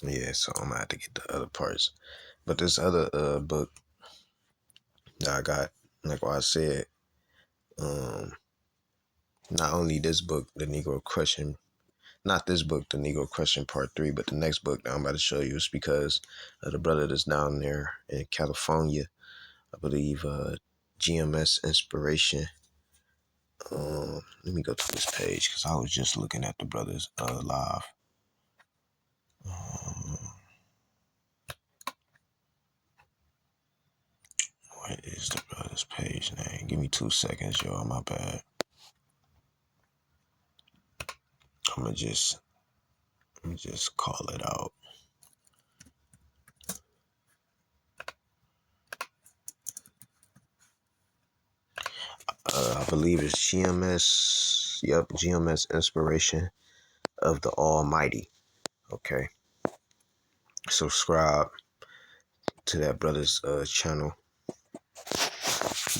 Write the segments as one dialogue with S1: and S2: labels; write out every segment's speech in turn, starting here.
S1: Yeah, so I'm gonna have to get the other parts. But this other book that I got, like what I said, um, not only this book, The Negro Crushing, not this book, The Negro Crushing Part 3, but the next book that I'm about to show you is because of the brother that's down there in California, I believe, GMS Inspiration. Let me go to this page because I was just looking at the brothers live. What is the brother's page name? Give me 2 seconds, y'all. My bad. I'm gonna just call it out. I believe it's GMS. Yep, GMS Inspiration of the Almighty. Okay, subscribe to that brother's channel.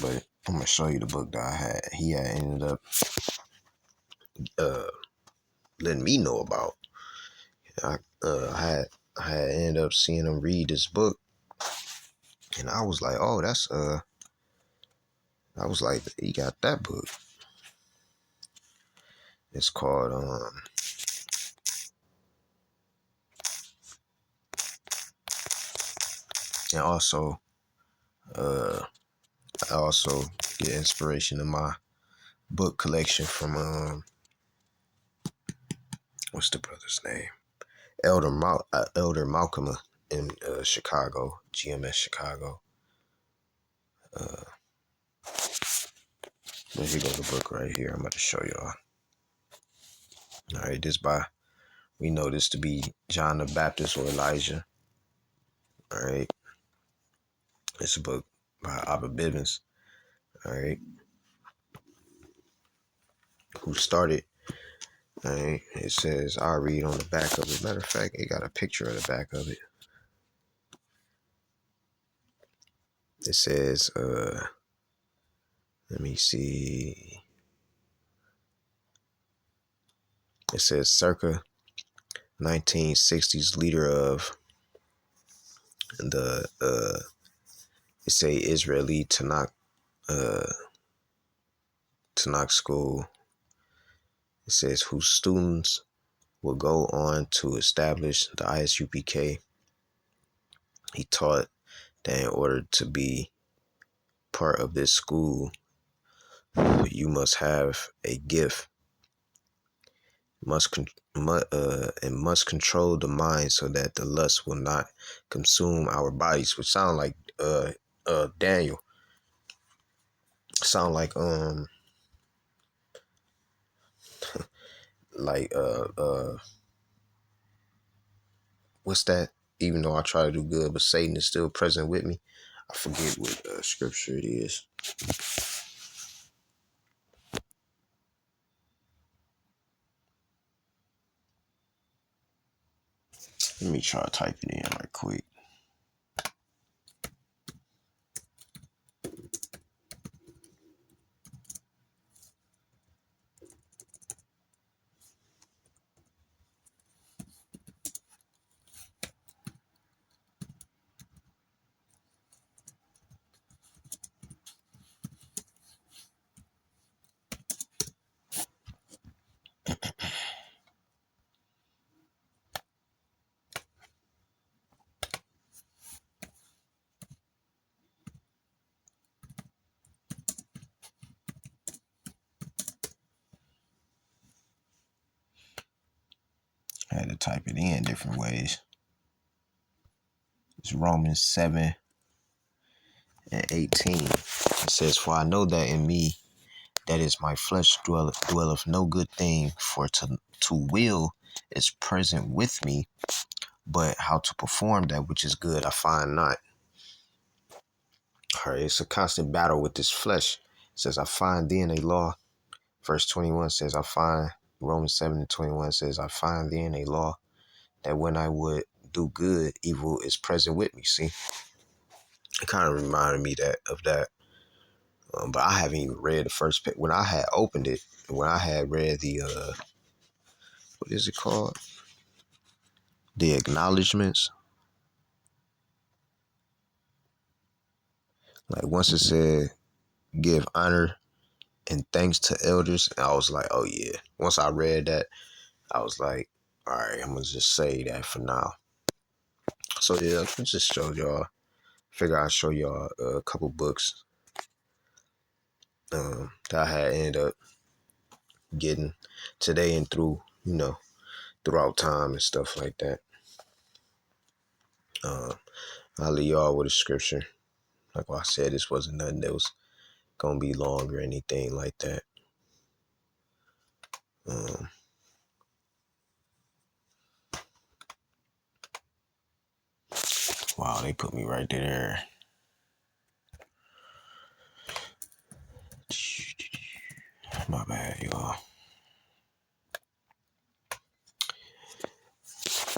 S1: But I'm gonna show you the book that I had. He had ended up uh, letting me know about. I had ended up seeing him read this book, and I was like, oh, that's I was like, he got that book. It's called and also I also get inspiration in my book collection from what's the brother's name? Elder Malcolm in Chicago, GMS Chicago. But here goes the book right here. I'm about to show y'all. All right, we know this to be John the Baptist or Elijah. All right, it's a book by Abba Bibbins. All right, who started. All right, it says, I'll read on the back of it. Matter of fact, it got a picture of the back of it. It says, let me see. It says circa 1960s leader of the it say Israeli uh Tanakh school. It says whose students will go on to establish the ISUPK. He taught that in order to be part of this school, you must have a gift, and must control the mind so that the lust will not consume our bodies, which sound like Daniel. Sound like what's that? Even though I try to do good, but Satan is still present with me. I forget what scripture it is. Let me try to type it in right quick. I had to type it in different ways. It's Romans 7:18. It says, for I know that in me, that is my flesh, dwelleth no good thing, for to will is present with me, but how to perform that which is good I find not. All right, it's a constant battle with this flesh. It says, I find thee in a law. Verse 21 says, Romans 7:21 says, I find thee in a law that when I would do good, evil is present with me. See, it kind of reminded me of that. But I haven't even read the first page. When I had opened it, when I had read the, what is it called? the acknowledgments. Like once it said give honor and thanks to elders, I was like, oh yeah. Once I read that, I was like, all right, I'm gonna just say that for now. So yeah, I just showed y'all. Figure I'd show y'all a couple books that I had ended up getting today and through, throughout time and stuff like that. I'll leave y'all with a scripture. Like I said, this wasn't nothing that was gonna be long or anything like that. Wow, they put me right there. My bad, y'all.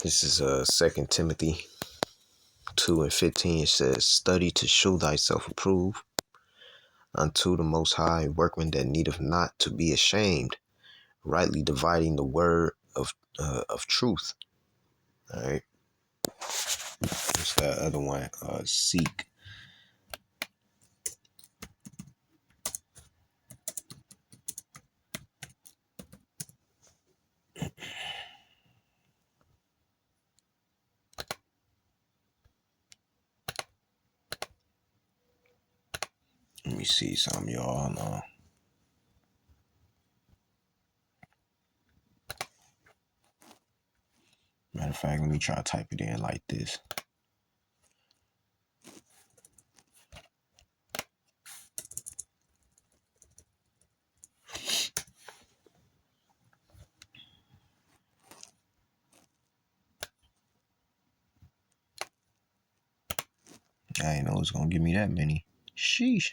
S1: This is 2 Timothy 2:15. It says, study to show thyself approved unto the Most High, workman that needeth not to be ashamed, rightly dividing the word of truth. All right. What's that other one? Seek. Let me see something, y'all. No. Matter of fact, let me try to type it in like this. I ain't know it's gonna give me that many. Sheesh.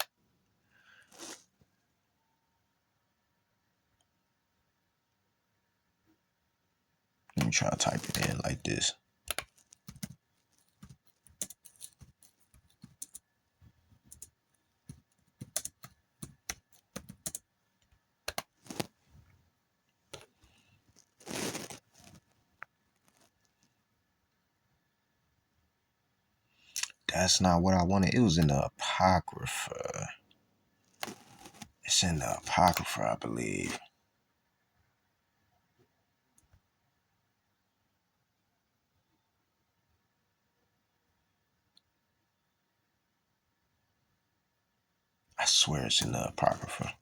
S1: Let me try to type it in like this. That's not what I wanted. It was in the Apocrypha. It's in the Apocrypha, I believe. I swear it's in the Apocrypha.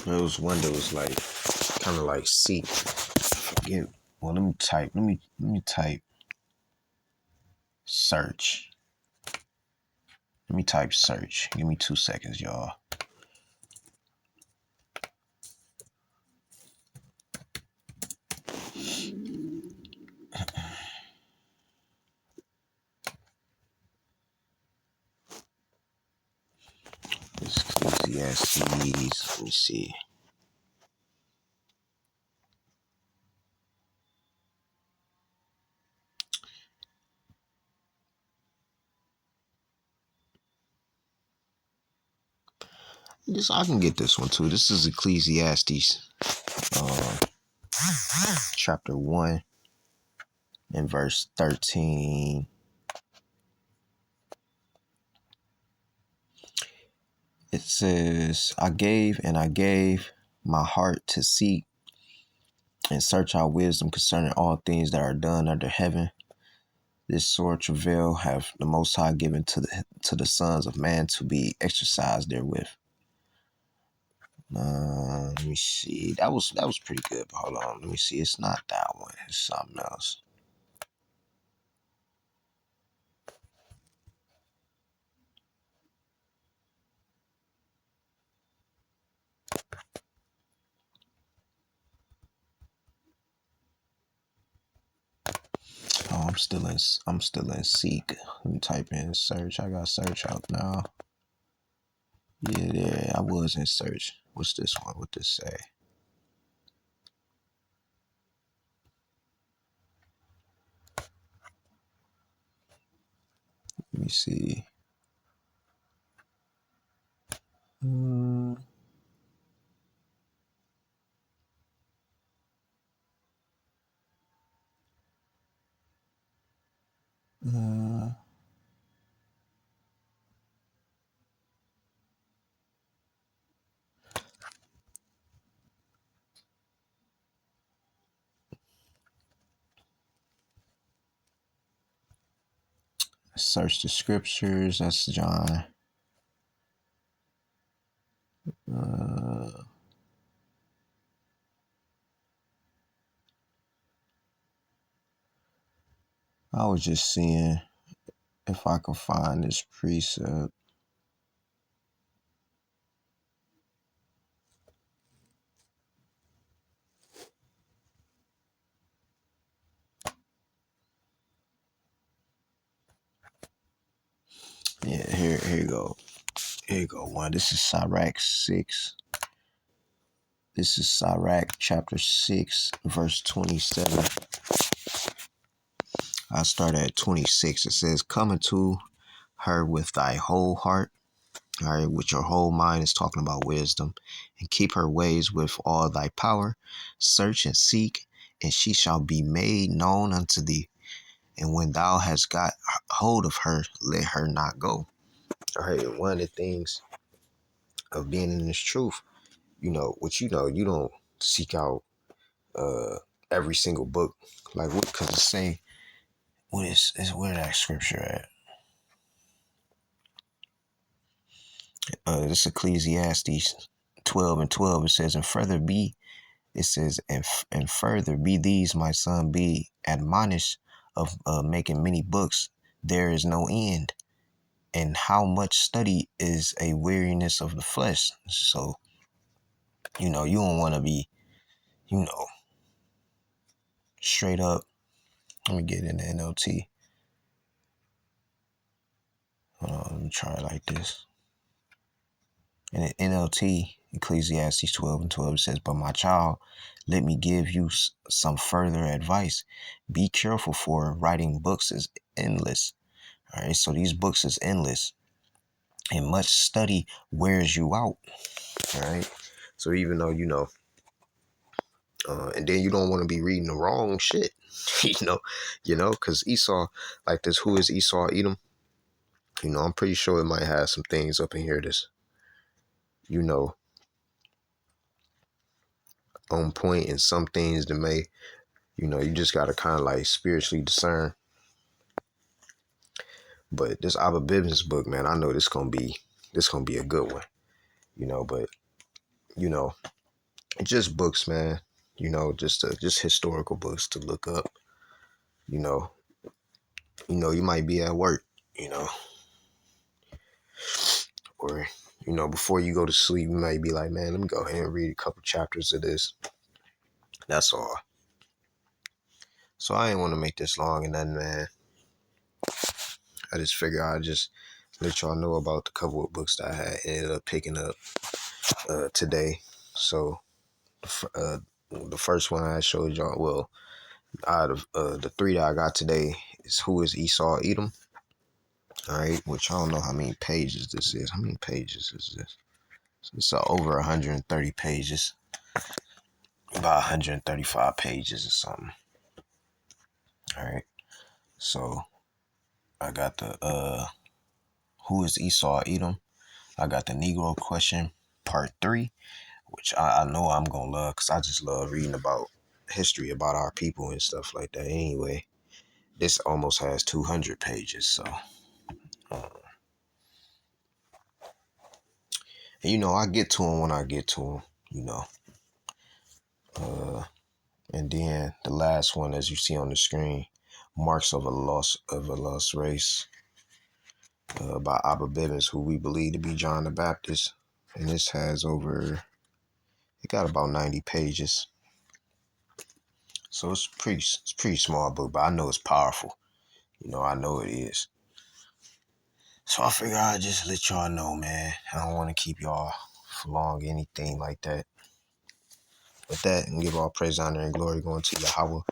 S1: There was one that was like, kind of like seek. Forget. Well, let me type search. Let me type search. Give me 2 seconds, y'all. This Ecclesiastes. Let me see. This I can get this one too. This is Ecclesiastes, chapter 1 and verse 13. It says, I gave my heart to seek and search out wisdom concerning all things that are done under heaven. This sore travail have the Most High given to the sons of man to be exercised therewith. Let me see. That was pretty good. But hold on. Let me see. It's not that one. It's something else. Oh, I'm still in seek. Let me type in search. I got search out now. Yeah, there. I was in search. What's this one? What this say? Let me see. Search the scriptures. That's John. I was just seeing if I could find this precept. Yeah, here you go. Here you go. One. This is Sirach 6. This is Sirach chapter 6, verse 27. I start at 26. It says, "Come into her with thy whole heart." All right, with your whole mind is talking about wisdom. "And keep her ways with all thy power. Search and seek, and she shall be made known unto thee. And when thou hast got hold of her, let her not go." All right, and one of the things of being in this truth, you don't seek out uh every single book. Like what could it say? What is where that scripture at? This Ecclesiastes 12:12. It says, and further be these, my son, be admonished of making many books. There is no end. And how much study is a weariness of the flesh. So, you don't want to be, you know, straight up. Let me get in the NLT. Let me try it like this. In the NLT, Ecclesiastes 12:12, it says, "But my child, let me give you some further advice. Be careful, for writing books is endless." All right, so these books is endless, and much study wears you out. All right, so even though and then you don't want to be reading the wrong shit, because Esau, like this, who is Esau Edom? I'm pretty sure it might have some things up in here that's, you know, on point, and some things that may, you just gotta kind of like spiritually discern. But this Abba Bivens book, man, I know this gonna be a good one, But you know, just books, man. Just historical books to look up. You know, you might be at work, you know, or before you go to sleep, you might be like, man, let me go ahead and read a couple chapters of this. That's all. So I ain't want to make this long and nothing, man. I just figure I'd just let y'all know about the couple of books that I had ended up picking up today. So the first one I showed y'all, well, out of the three that I got today, is Who is Esau Edom? All right, which I don't know how many pages this is. How many pages is this? So it's over 130 pages, about 135 pages or something. All right, so I got the Who is Esau Edom? I got the Negro Question Part 3, which I know I'm gonna love, because I just love reading about history about our people and stuff like that. Anyway, this almost has 200 pages, so and, I get to them when I get to them, and then the last one, as you see on the screen, Marks of a Lost Race, by Abba Bivens, who we believe to be John the Baptist, and this has it got about 90 pages, so it's pretty small book, but I know it's powerful. I know it is. So I figure I'd just let y'all know, man. I don't want to keep y'all for long, anything like that. With that, and give all praise, honor, and glory going to Yahweh,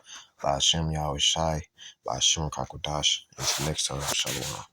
S1: by Hashem Yahweh Shai, by Hashem Kakodash. Until next time, Shalom.